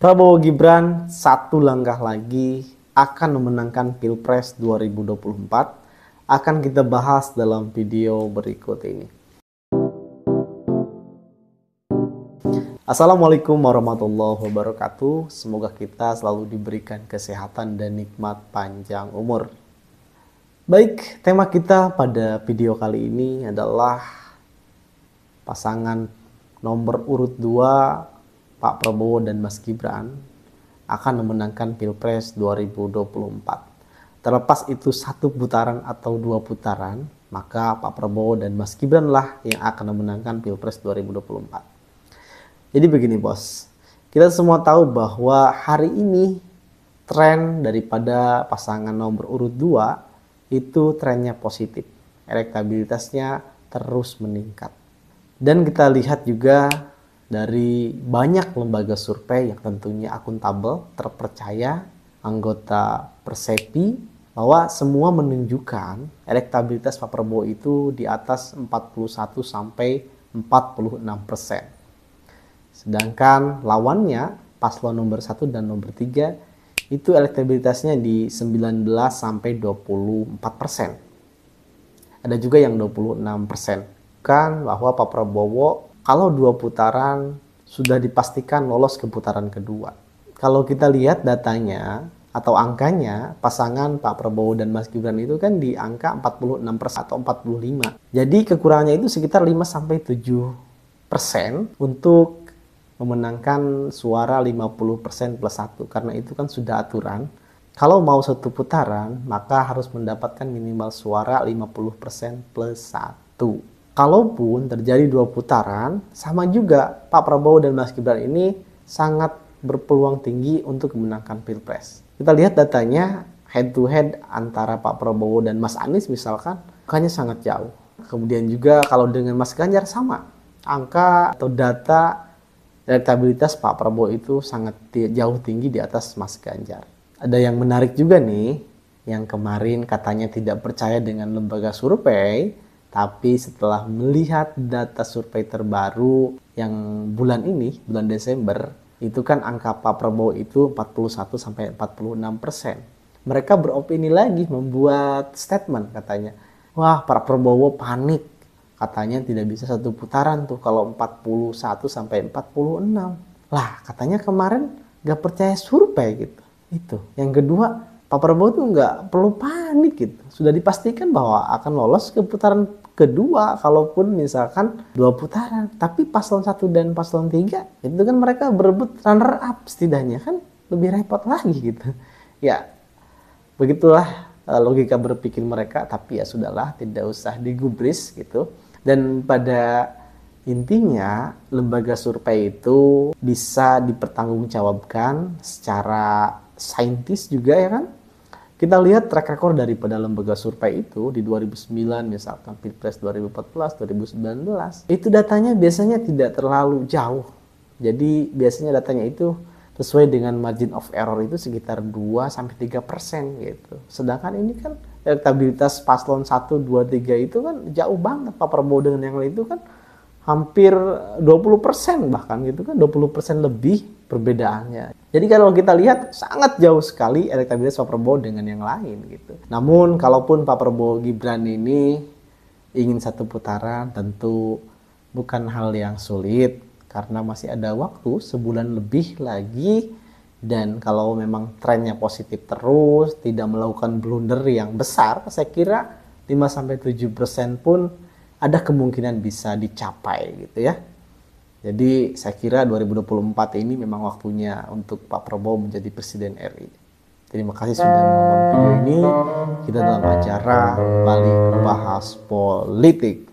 Prabowo Gibran satu langkah lagi akan memenangkan Pilpres 2024. Akan kita bahas dalam video berikut ini. Assalamualaikum warahmatullahi wabarakatuh. Semoga kita selalu diberikan kesehatan dan nikmat panjang umur. Baik, tema kita pada video kali ini adalah pasangan nomor urut 2 Pak Prabowo dan Mas Gibran akan memenangkan Pilpres 2024. Terlepas itu satu putaran atau dua putaran, maka Pak Prabowo dan Mas Gibran lah yang akan memenangkan Pilpres 2024. Jadi begini bos, kita semua tahu bahwa hari ini tren daripada pasangan nomor urut 2 itu trennya positif, elektabilitasnya terus meningkat. Dan kita lihat juga dari banyak lembaga survei yang tentunya akuntabel, terpercaya, anggota Persepi, bahwa semua menunjukkan elektabilitas Pak Prabowo itu di atas 41 sampai 46%. Sedangkan lawannya paslon nomor 1 dan nomor 3 itu elektabilitasnya di 19 sampai 24%. Ada juga yang 26%. Kan bahwa Pak Prabowo kalau dua putaran sudah dipastikan lolos ke putaran kedua. Kalau kita lihat datanya atau angkanya, pasangan Pak Prabowo dan Mas Gibran itu kan di angka 46% atau 45%. Jadi kekurangannya itu sekitar 5 sampai 7% untuk memenangkan suara 50% plus 1. Karena itu kan sudah aturan. Kalau mau satu putaran, maka harus mendapatkan minimal suara 50% plus 1. Kalaupun terjadi dua putaran, sama juga Pak Prabowo dan Mas Gibran ini sangat berpeluang tinggi untuk memenangkan Pilpres. Kita lihat datanya head to head antara Pak Prabowo dan Mas Anies misalkan, angkanya sangat jauh. Kemudian juga kalau dengan Mas Ganjar sama, angka atau data elektabilitas Pak Prabowo itu sangat jauh tinggi di atas Mas Ganjar. Ada yang menarik juga nih, yang kemarin katanya tidak percaya dengan lembaga survei, tapi setelah melihat data survei terbaru yang bulan ini, bulan Desember, itu kan angka Pak Prabowo itu 41 sampai 46%. Mereka beropini lagi, membuat statement katanya, wah Pak Prabowo panik. Katanya tidak bisa satu putaran tuh kalau 41 sampai 46. Lah katanya kemarin gak percaya survei gitu. Itu. Yang kedua, Pak Prabowo tuh gak perlu panik gitu. Sudah dipastikan bahwa akan lolos ke putaran kedua kalaupun misalkan dua putaran. Tapi paslon 1 dan paslon 3 itu kan mereka berebut runner up setidaknya kan lebih repot lagi gitu. Ya begitulah logika berpikir mereka, tapi ya sudahlah, tidak usah digubris gitu. Dan pada intinya lembaga survei itu bisa dipertanggungjawabkan secara saintis juga ya kan. Kita lihat track record daripada lembaga survei itu di 2009 misalkan Pilpres 2014, 2019. Itu datanya biasanya tidak terlalu jauh. Jadi biasanya datanya itu sesuai dengan margin of error itu sekitar 2-3% gitu. Sedangkan ini kan elektabilitas paslon 1, 2, 3 itu kan jauh banget. Pak Prabowo dengan yang lain itu kan hampir 20% bahkan gitu kan, 20% lebih perbedaannya. Jadi kalau kita lihat sangat jauh sekali elektabilitas Pak Prabowo dengan yang lain gitu. Namun kalaupun Pak Prabowo Gibran ini ingin satu putaran tentu bukan hal yang sulit. Karena masih ada waktu sebulan lebih lagi, dan kalau memang trennya positif terus, tidak melakukan blunder yang besar, saya kira 5-7% pun ada kemungkinan bisa dicapai gitu ya. Jadi saya kira 2024 ini memang waktunya untuk Pak Prabowo menjadi Presiden RI. Terima kasih sudah menonton video ini. Kita dalam acara Balik Bahas Politik.